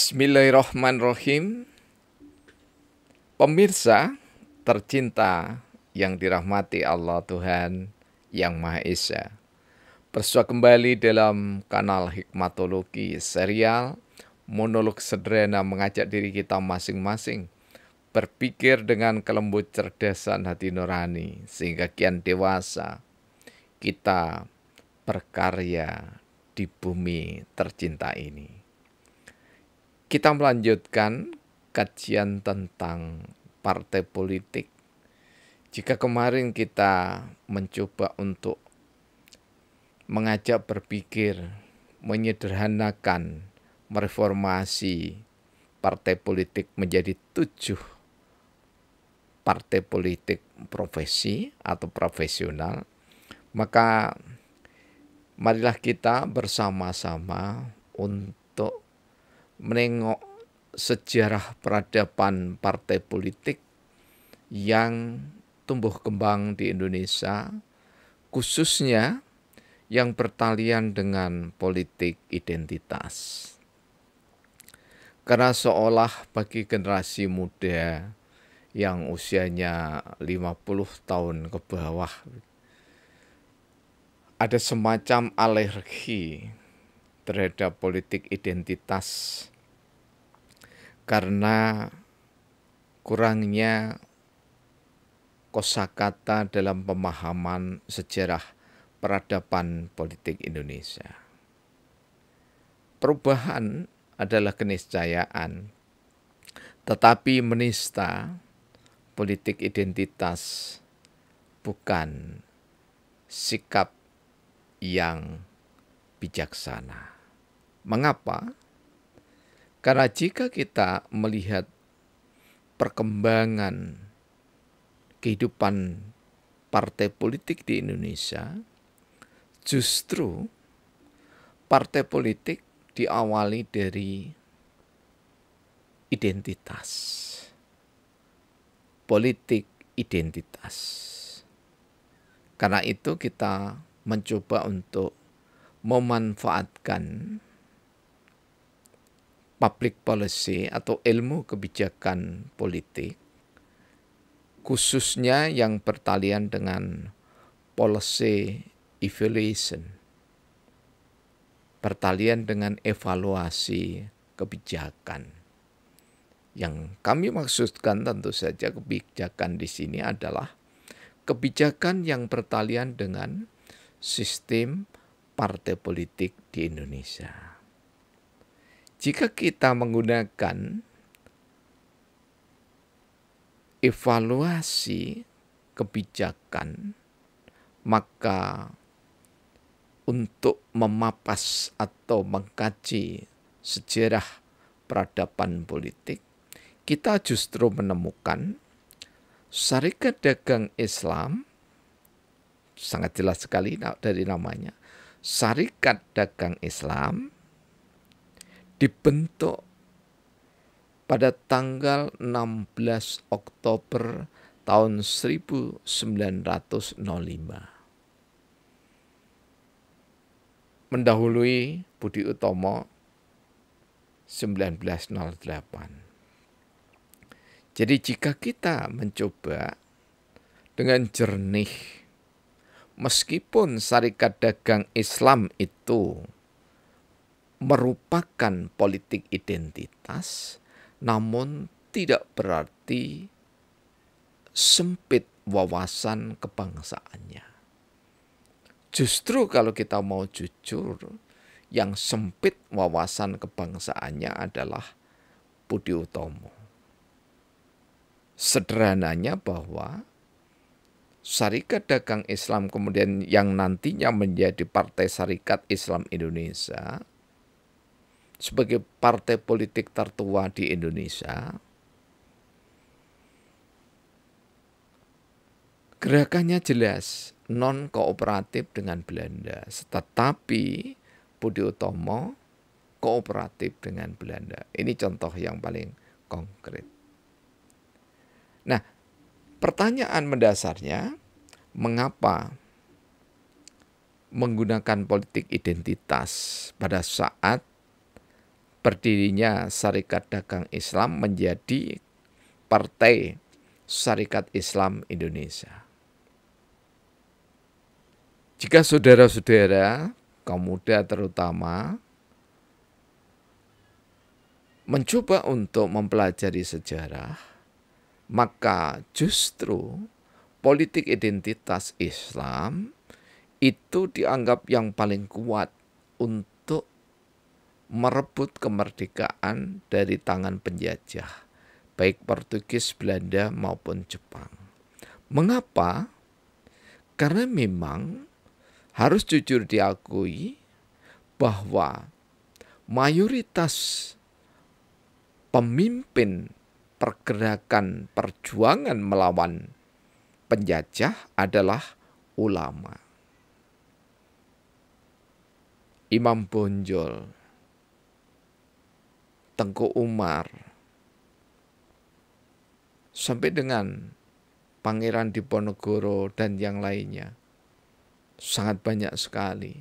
Bismillahirrahmanirrahim. Pemirsa tercinta yang dirahmati Allah Tuhan Yang Maha Esa. Bersua kembali dalam kanal Hikmatologi serial monolog sederhana mengajak diri kita masing-masing berpikir dengan kelembut cerdasan hati nurani sehingga kian dewasa kita berkarya di bumi tercinta ini. Kita melanjutkan kajian tentang partai politik. Jika kemarin kita mencoba untuk mengajak berpikir, menyederhanakan, mereformasi partai politik menjadi 7 partai politik profesi atau profesional, maka marilah kita bersama-sama untuk menengok sejarah peradaban partai politik yang tumbuh kembang di Indonesia, khususnya yang bertalian dengan politik identitas. Karena seolah bagi generasi muda yang usianya 50 tahun ke bawah, ada semacam alergi terhadap politik identitas karena kurangnya kosakata dalam pemahaman sejarah peradaban politik Indonesia. Perubahan adalah keniscayaan, tetapi menista politik identitas bukan sikap yang bijaksana. Mengapa? Karena jika kita melihat perkembangan kehidupan partai politik di Indonesia, justru partai politik diawali dari identitas. Politik identitas. Karena itu kita mencoba untuk memanfaatkan public policy atau ilmu kebijakan politik, khususnya yang bertalian dengan policy evaluation, bertalian dengan evaluasi kebijakan. Yang kami maksudkan tentu saja kebijakan di sini adalah kebijakan yang bertalian dengan sistem partai politik di Indonesia. Jika kita menggunakan evaluasi kebijakan, maka untuk memapas atau mengkaji sejarah peradaban politik, kita justru menemukan Syarikat Dagang Islam, sangat jelas sekali dari namanya, Syarikat Dagang Islam dibentuk pada tanggal 16 Oktober tahun 1905. Mendahului Budi Utomo 1908. Jadi jika kita mencoba dengan jernih, meskipun Syarikat Dagang Islam itu merupakan politik identitas, namun tidak berarti sempit wawasan kebangsaannya. Justru kalau kita mau jujur, yang sempit wawasan kebangsaannya adalah Budi Utomo. Sederhananya bahwa Syarikat Dagang Islam kemudian yang nantinya menjadi Partai Syarikat Islam Indonesia sebagai partai politik tertua di Indonesia, gerakannya jelas non-kooperatif dengan Belanda, tetapi Budi Utomo kooperatif dengan Belanda. Ini contoh yang paling konkret. Nah, pertanyaan mendasarnya, mengapa menggunakan politik identitas pada saat berdirinya Syarikat Dagang Islam menjadi Partai Syarikat Islam Indonesia. Jika saudara-saudara, kaum muda terutama, mencoba untuk mempelajari sejarah, maka justru politik identitas Islam itu dianggap yang paling kuat untuk merebut kemerdekaan dari tangan penjajah, baik Portugis, Belanda maupun Jepang. Mengapa? Karena memang harus jujur diakui bahwa mayoritas pemimpin pergerakan perjuangan melawan penjajah adalah ulama. Imam Bonjol, Tengku Umar, sampai dengan Pangeran Diponegoro dan yang lainnya. Sangat banyak sekali.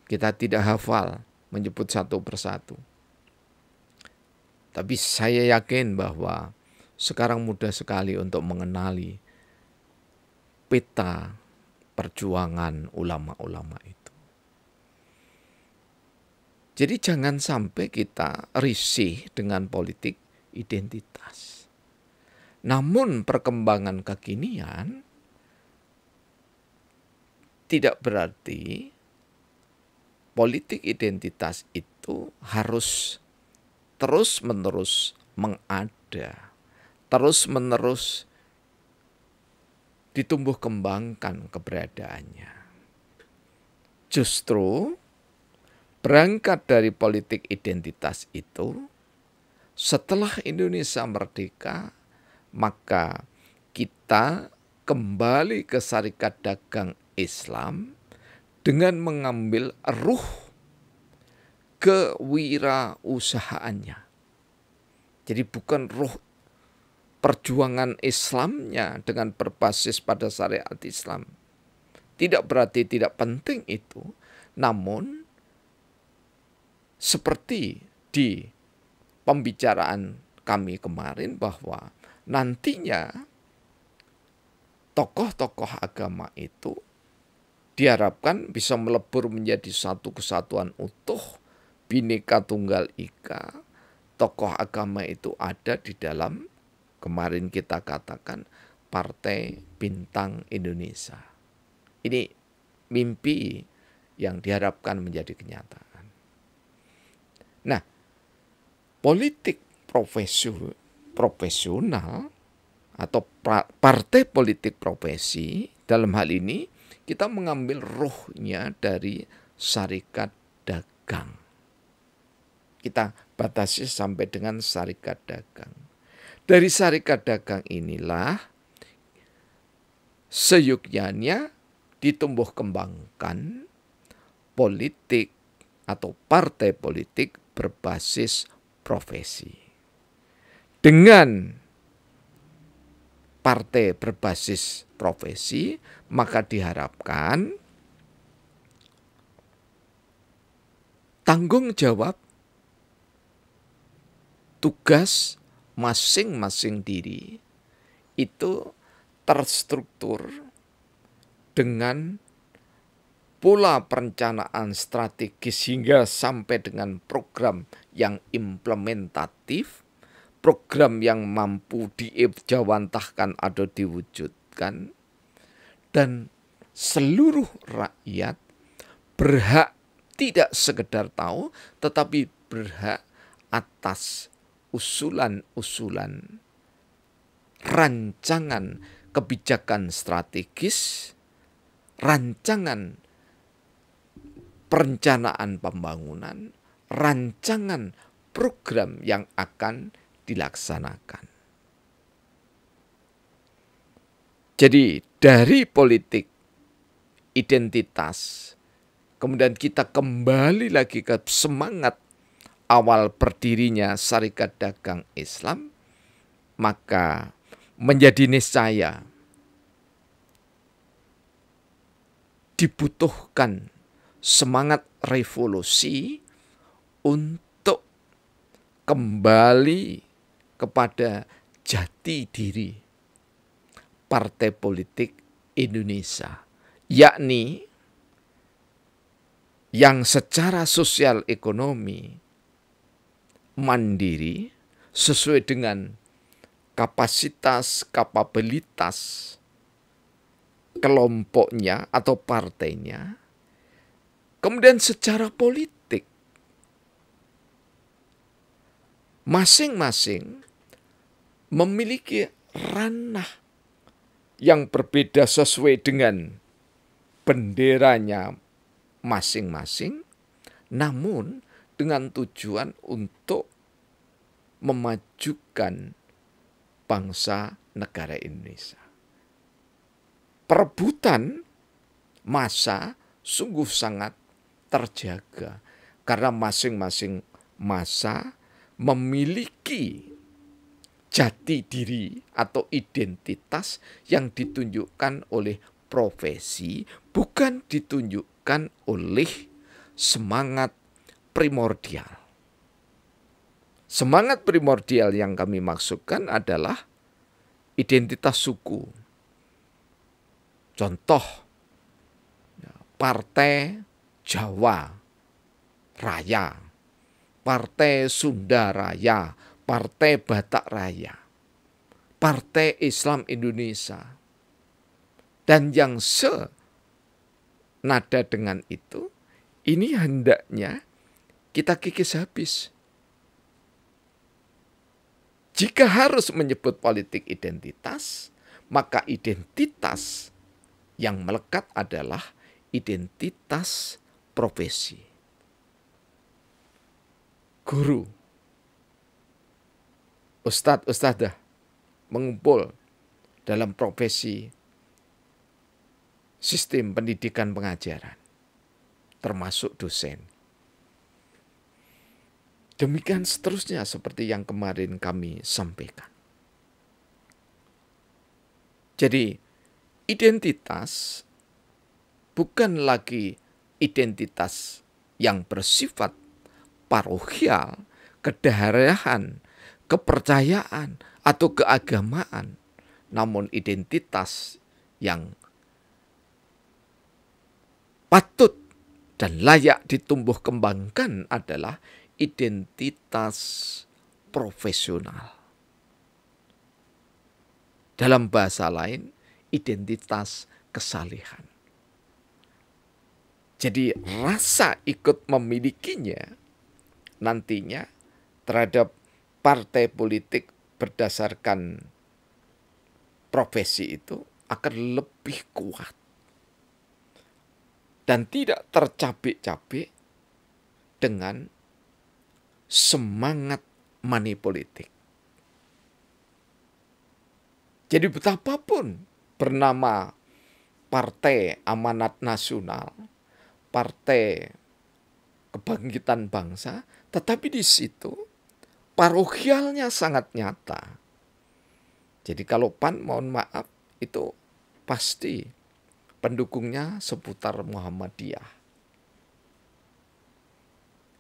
Kita tidak hafal menyebut satu persatu. Tapi saya yakin bahwa sekarang mudah sekali untuk mengenali peta perjuangan ulama-ulama itu. Jadi jangan sampai kita risih dengan politik identitas. Namun perkembangan kekinian tidak berarti politik identitas itu harus terus-menerus mengada, terus-menerus ditumbuh kembangkan keberadaannya. Justru berangkat dari politik identitas itu, setelah Indonesia merdeka, maka kita kembali ke Syarikat Dagang Islam dengan mengambil ruh kewirausahaannya. Jadi bukan ruh perjuangan Islamnya dengan berbasis pada syariat Islam. Tidak berarti tidak penting itu, namun seperti di pembicaraan kami kemarin bahwa nantinya tokoh-tokoh agama itu diharapkan bisa melebur menjadi satu kesatuan utuh, Bhinneka Tunggal Ika. Tokoh agama itu ada di dalam, kemarin kita katakan, Partai Bintang Indonesia. Ini mimpi yang diharapkan menjadi kenyataan. Nah, politik profesional atau partai politik profesi, dalam hal ini kita mengambil ruhnya dari Syarikat Dagang. Kita batasi sampai dengan Syarikat Dagang. Dari Syarikat Dagang inilah seyogyanya ditumbuh kembangkan politik atau partai politik berbasis profesi. Dengan partai berbasis profesi, maka diharapkan tanggung jawab tugas masing-masing diri itu terstruktur dengan pola perencanaan strategis hingga sampai dengan program yang implementatif, program yang mampu diejawantahkan atau diwujudkan, dan seluruh rakyat berhak tidak sekedar tahu, tetapi berhak atas usulan-usulan rancangan kebijakan strategis, rancangan perencanaan pembangunan, rancangan program yang akan dilaksanakan. Jadi dari politik identitas, kemudian kita kembali lagi ke semangat awal berdirinya Syarikat Dagang Islam, maka menjadi niscaya dibutuhkan semangat revolusi untuk kembali kepada jati diri partai politik Indonesia, yakni yang secara sosial ekonomi mandiri sesuai dengan kapasitas, kapabilitas kelompoknya atau partainya. Kemudian secara politik, masing-masing memiliki ranah yang berbeda sesuai dengan benderanya masing-masing, namun dengan tujuan untuk memajukan bangsa negara Indonesia. Perebutan massa sungguh sangat terjaga karena masing-masing massa memiliki jati diri atau identitas yang ditunjukkan oleh profesi, bukan ditunjukkan oleh semangat primordial. Semangat primordial yang kami maksudkan adalah identitas suku. Contoh, Partai Jawa Raya, Partai Sunda Raya, Partai Batak Raya, Partai Islam Indonesia, dan yang senada dengan itu, ini hendaknya kita kikis habis. Jika harus menyebut politik identitas, maka identitas yang melekat adalah identitas profesi. Guru, ustadz-ustadzah mengumpul dalam profesi sistem pendidikan pengajaran, termasuk dosen. Demikian seterusnya seperti yang kemarin kami sampaikan. Jadi identitas bukan lagi identitas yang bersifat parokial, kedaerahan, kepercayaan, atau keagamaan, namun identitas yang patut dan layak ditumbuh kembangkan adalah identitas profesional. Dalam bahasa lain, identitas kesalehan. Jadi rasa ikut memilikinya nantinya terhadap partai politik berdasarkan profesi itu akan lebih kuat dan tidak tercabik-cabik dengan semangat money politik. Jadi betapapun bernama Partai Amanat Nasional, Partai Kebangkitan Bangsa, tetapi di situ parokialnya sangat nyata. Jadi kalau PAN, mohon maaf, itu pasti pendukungnya seputar Muhammadiyah.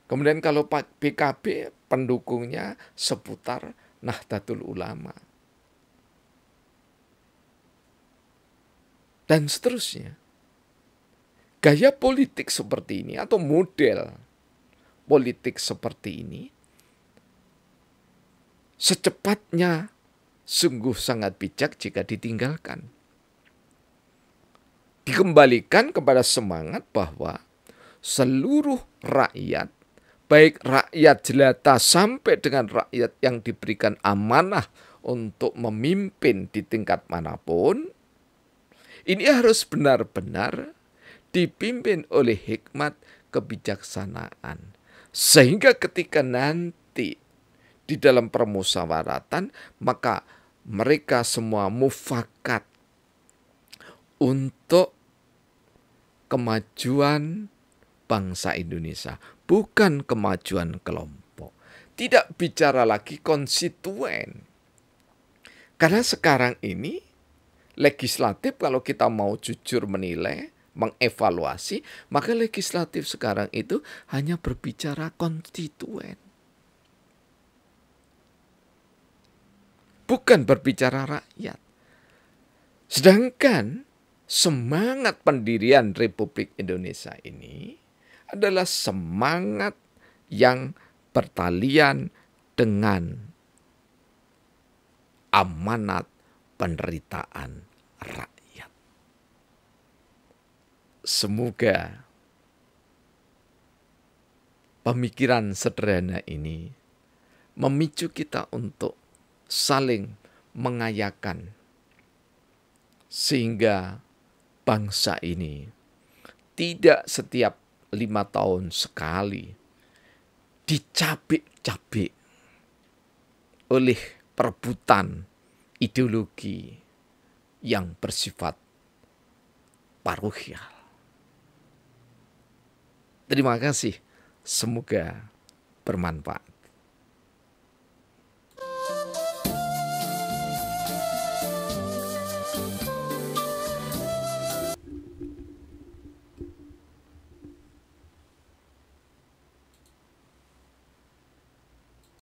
Kemudian kalau PKB pendukungnya seputar Nahdlatul Ulama. Dan seterusnya. Gaya politik seperti ini atau model politik seperti ini secepatnya sungguh sangat bijak jika ditinggalkan. Dikembalikan kepada semangat bahwa seluruh rakyat, baik rakyat jelata sampai dengan rakyat yang diberikan amanah untuk memimpin di tingkat manapun, ini harus benar-benar dipimpin oleh hikmat kebijaksanaan. Sehingga ketika nanti di dalam permusyawaratan, maka mereka semua mufakat untuk kemajuan bangsa Indonesia, bukan kemajuan kelompok. Tidak bicara lagi konstituen. Karena sekarang ini legislatif kalau kita mau jujur menilai mengevaluasi, maka legislatif sekarang itu hanya berbicara konstituen. Bukan berbicara rakyat. Sedangkan semangat pendirian Republik Indonesia ini adalah semangat yang bertalian dengan amanat penderitaan rakyat. Semoga pemikiran sederhana ini memicu kita untuk saling mengayakan, sehingga bangsa ini tidak setiap 5 tahun sekali dicabik-cabik oleh perebutan ideologi yang bersifat parokial. Terima kasih, semoga bermanfaat.